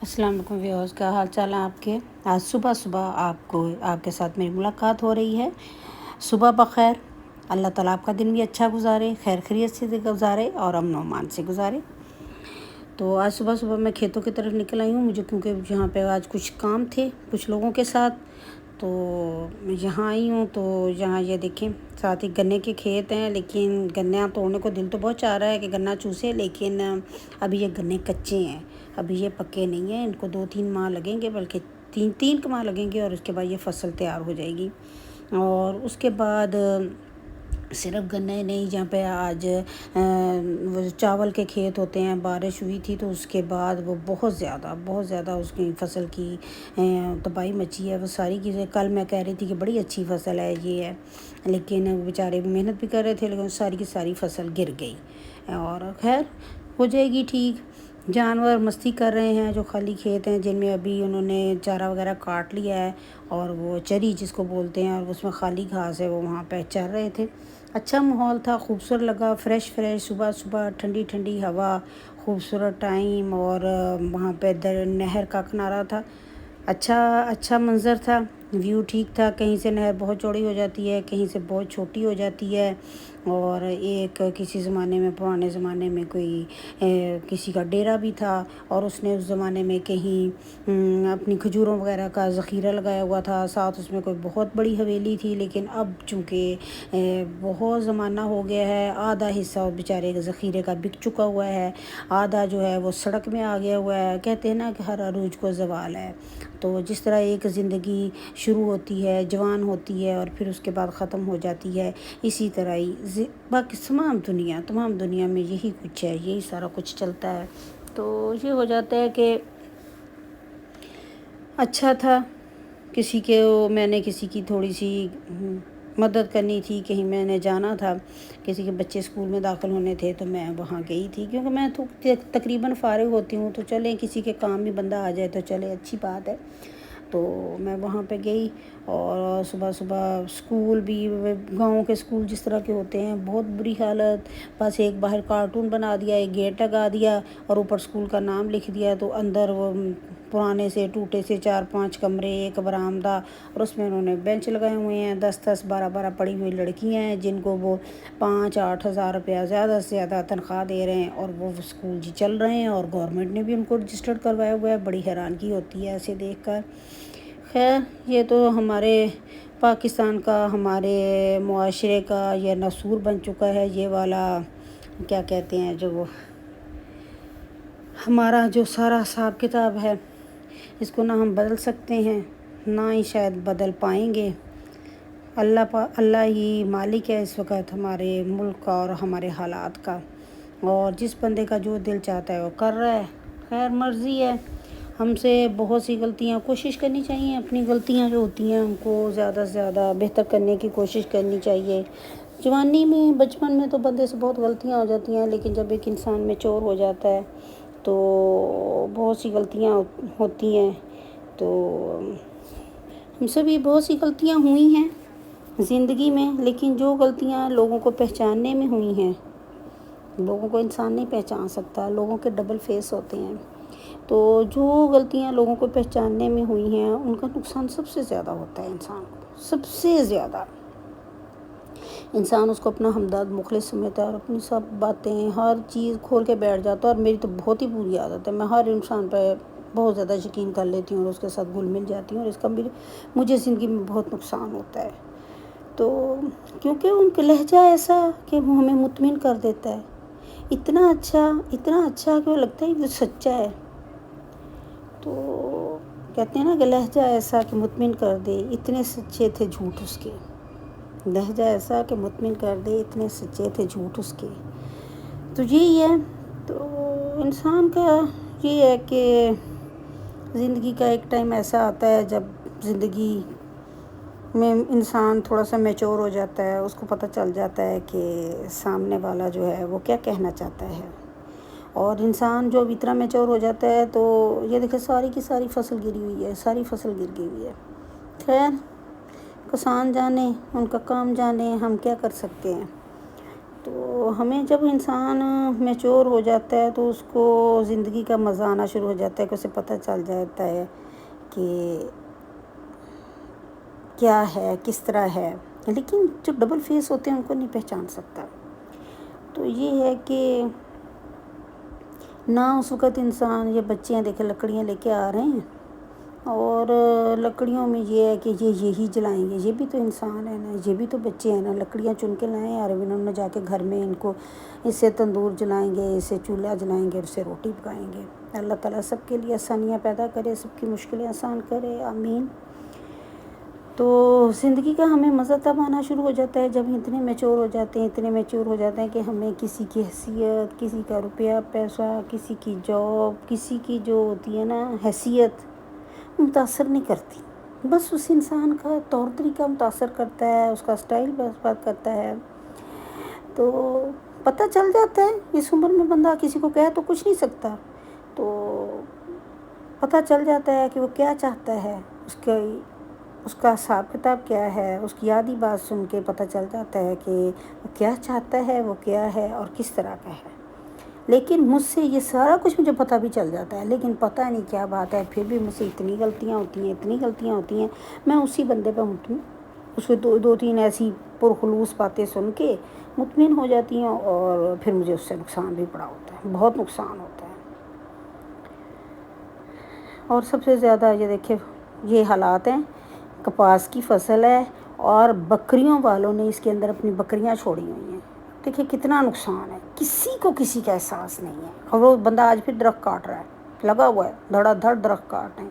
अस्सलाम वालेकुम व्यूअर्स, क्या हाल चाल है आपके। आज सुबह सुबह आपके साथ मेरी मुलाकात हो रही है। सुबह बखैर। अल्लाह ताला आपका दिन भी अच्छा गुजारे, खैर खैरियत से गुजारे और अमन अमान से गुजारे। तो आज सुबह सुबह मैं खेतों की तरफ निकल आई हूँ, मुझे क्योंकि यहाँ पे आज कुछ काम थे कुछ लोगों के साथ, तो मैं यहाँ आई हूँ। तो यहाँ ये देखें, साथ ही गन्ने के खेत हैं, लेकिन गन्ना तोड़ने को दिल तो बहुत चाह रहा है कि गन्ना चूसे, लेकिन अभी ये गन्ने कच्चे हैं, अभी ये पक्के नहीं हैं। इनको 2-3 माह लगेंगे, बल्कि तीन माह लगेंगे, और उसके बाद ये फसल तैयार हो जाएगी। और उसके बाद सिर्फ गन्ने नहीं, जहाँ पे आज वो चावल के खेत होते हैं, बारिश हुई थी तो उसके बाद वो बहुत ज़्यादा उसकी फसल की तबाही मची है। वो सारी चीज़ें, कल मैं कह रही थी कि बड़ी अच्छी फसल है ये है, लेकिन वो बेचारे मेहनत भी कर रहे थे, लेकिन सारी की सारी फसल गिर गई। और खैर हो जाएगी ठीक। जानवर मस्ती कर रहे हैं, जो खाली खेत हैं जिनमें अभी उन्होंने चारा वगैरह काट लिया है, और वो चरी जिसको बोलते हैं, और उसमें खाली घास है, वो वहाँ पे चर रहे थे। अच्छा माहौल था, खूबसूरत लगा, फ्रेश सुबह सुबह ठंडी ठंडी हवा, खूबसूरत टाइम, और वहाँ पे नहर का किनारा था। अच्छा मंज़र था, व्यू ठीक था। कहीं से नहर बहुत चौड़ी हो जाती है, कहीं से बहुत छोटी हो जाती है। और एक किसी ज़माने में, पुराने ज़माने में कोई किसी का डेरा भी था, और उसने उस ज़माने में कहीं अपनी खजूरों वगैरह का ज़ख़ीरा लगाया हुआ था, साथ उसमें कोई बहुत बड़ी हवेली थी। लेकिन अब चूँकि बहुत ज़माना हो गया है, आधा हिस्सा बेचारे के ज़ख़ीरे का बिक चुका हुआ है, आधा जो है वो सड़क में आ गया हुआ है। कहते हैं ना कि हर अरूज को ज़वाल है। तो जिस तरह एक ज़िंदगी शुरू होती है, जवान होती है, और फिर उसके बाद ख़त्म हो जाती है, इसी तरह ही बाकी तमाम दुनिया में यही कुछ है, यही सारा कुछ चलता है। तो ये हो जाता है कि अच्छा था, मैंने किसी की थोड़ी सी मदद करनी थी, कहीं मैंने जाना था, किसी के बच्चे स्कूल में दाखिल होने थे, तो मैं वहाँ गई थी, क्योंकि मैं तो तकरीबन फ़ारिग होती हूँ, तो चले किसी के काम में बंदा आ जाए तो चले, अच्छी बात है। तो मैं वहाँ पे गई, और सुबह सुबह स्कूल भी, गाँव के स्कूल जिस तरह के होते हैं, बहुत बुरी हालत। बस एक बाहर कार्टून बना दिया, एक गेट लगा दिया, और ऊपर स्कूल का नाम लिख दिया। तो अंदर वो पुराने से टूटे से 4-5 कमरे, एक बरामदा, और उसमें उन्होंने बेंच लगाए हुए हैं। 10-10, 12-12 पढ़ी हुई लड़कियां हैं, जिनको वो 5-8 हज़ार रुपया ज़्यादा से ज़्यादा तनख्वाह दे रहे हैं, और वो स्कूल जी चल रहे हैं, और गवर्नमेंट ने भी उनको रजिस्टर्ड करवाया हुआ है। बड़ी हैरानगी होती है ऐसे देख कर। खैर, ये तो हमारे पाकिस्तान का, हमारे मुआशरे का ये नसूर बन चुका है, ये वाला क्या कहते हैं, जो हमारा जो सारा हिसाब किताब है, इसको ना हम बदल सकते हैं, ना ही शायद बदल पाएंगे। अल्लाह ही मालिक है इस वक्त हमारे मुल्क का और हमारे हालात का, और जिस बंदे का जो दिल चाहता है वो कर रहा है। खैर, मर्ज़ी है। हमसे बहुत सी गलतियां, कोशिश करनी चाहिए, अपनी गलतियां जो होती हैं उनको ज़्यादा से ज़्यादा बेहतर करने की कोशिश करनी चाहिए। जवानी में, बचपन में तो बंदे से बहुत गलतियां हो जाती हैं, लेकिन जब एक इंसान मैच्योर हो जाता है तो बहुत सी गलतियां होती हैं। तो हमसे भी बहुत सी गलतियां हुई हैं ज़िंदगी में, लेकिन जो गलतियां लोगों को पहचानने में हुई हैं, लोगों को इंसान नहीं पहचान सकता, लोगों के डबल फेस होते हैं। तो जो गलतियां लोगों को पहचानने में हुई हैं, उनका नुकसान सबसे ज़्यादा होता है इंसान को, सबसे ज़्यादा। इंसान उसको अपना हमदर्द मुखलिस समझता है, और अपनी सब बातें, हर चीज़ खोल के बैठ जाता है। और मेरी तो बहुत ही बुरी आदत है, मैं हर इंसान पर बहुत ज़्यादा यकीन कर लेती हूँ, और उसके साथ घुल मिल जाती हूँ, और इसका मुझे ज़िंदगी में बहुत नुकसान होता है। तो क्योंकि उनका लहजा ऐसा कि वो हमें मुतमिन कर देता है, इतना अच्छा कि वो लगता है वो सच्चा है। तो कहते हैं ना कि लहजा ऐसा कि मुतमिन कर दे, इतने सच्चे थे झूठ उसके। लहजा ऐसा कि मुतमिन कर दे, इतने सच्चे थे झूठ उसके। तो यही है। तो इंसान का ये है कि ज़िंदगी का एक टाइम ऐसा आता है जब ज़िंदगी में इंसान थोड़ा सा मैच्योर हो जाता है, उसको पता चल जाता है कि सामने वाला जो है वो क्या कहना चाहता है। और इंसान जो इतना मैच्योर हो जाता है, तो ये देखिए सारी की सारी फसल गिरी हुई है, सारी फसल गिर गई हुई है। खैर, किसान जाने, उनका काम जाने, हम क्या कर सकते हैं। تو ہمیں جب انسان میچور ہو جاتا ہے تو اس کو زندگی کا مزہ آنا شروع ہو جاتا ہے کہ اسے پتہ چل جاتا ہے کہ کیا ہے، کس طرح ہے. لیکن جو ڈبل فیس ہوتے ہیں ان کو نہیں پہچان سکتا. تو یہ ہے کہ نہ اس وقت انسان، یہ بچے ہیں دیکھیں لکڑیاں لے کے آ رہے ہیں اور لکڑیوں میں یہ ہے کہ یہی جلائیں گے. یہ بھی تو انسان ہے نا، یہ بھی تو بچے ہیں نا. لکڑیاں چن کے لائیں اور انہوں نے جا کے گھر میں ان کو اس سے تندور جلائیں گے، اس سے چولہا جلائیں گے، اس سے روٹی پکائیں گے. اللہ تعالیٰ سب کے لیے آسانیاں پیدا کرے، سب کی مشکلیں آسان کرے، آمین. تو زندگی کا ہمیں مزہ تب آنا شروع ہو جاتا ہے جب اتنے میچور ہو جاتے ہیں، اتنے میچور ہو جاتے ہیں کہ ہمیں کسی کی حیثیت، کسی کا روپیہ پیسہ، کسی کی جاب، کسی کی جو ہوتی ہے نا حیثیت متاثر نہیں کرتی. بس اس انسان کا طور طریقہ متاثر کرتا ہے، اس کا سٹائل بات کرتا ہے. تو پتہ چل جاتا ہے اس عمر میں بندہ کسی کو کہہ تو کچھ نہیں سکتا. تو پتہ چل جاتا ہے کہ وہ کیا چاہتا ہے، اس کا حساب کتاب کیا ہے. اس کی آدھی بات سن کے پتہ چل جاتا ہے کہ وہ کیا چاہتا ہے، وہ کیا ہے اور کس طرح کا ہے. لیکن مجھ سے یہ سارا کچھ مجھے پتہ بھی چل جاتا ہے، لیکن پتہ نہیں کیا بات ہے، پھر بھی مجھ سے اتنی غلطیاں ہوتی ہیں. میں اسی بندے پہ اس کو دو تین ایسی پرخلوص باتیں سن کے مطمئن ہو جاتی ہیں اور پھر مجھے اس سے نقصان بھی پڑا ہوتا ہے، بہت نقصان ہوتا ہے. اور سب سے زیادہ یہ دیکھیں یہ حالات ہیں، کپاس کی فصل ہے اور بکریوں والوں نے اس کے اندر اپنی بکریاں چھوڑی ہوئی ہیں. دیکھیں کتنا نقصان ہے، کسی کا احساس نہیں ہے. اور وہ بندہ آج پھر درخت کاٹ رہا ہے، لگا ہوا ہے دھڑا دھڑ درخت کاٹ رہے ہیں.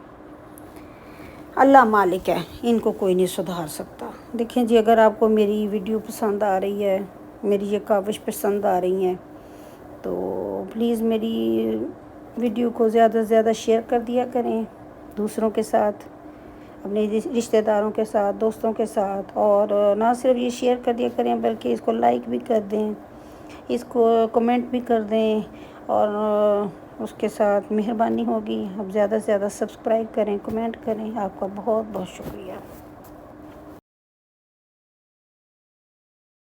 اللہ مالک ہے، ان کو کوئی نہیں سدھار سکتا. دیکھیں جی، اگر آپ کو میری ویڈیو پسند آ رہی ہے، میری یہ کاوش پسند آ رہی ہیں، تو پلیز میری ویڈیو کو زیادہ سے زیادہ شیئر کر دیا کریں دوسروں کے ساتھ، اپنے رشتہ داروں کے ساتھ، دوستوں کے ساتھ. اور نہ صرف یہ شیئر کر دیا کریں بلکہ اس کو لائک بھی کر دیں، اس کو کمنٹ بھی کر دیں. اور اس کے ساتھ مہربانی ہوگی اب زیادہ سے زیادہ سبسکرائب کریں، کمنٹ کریں. آپ کا بہت بہت شکریہ.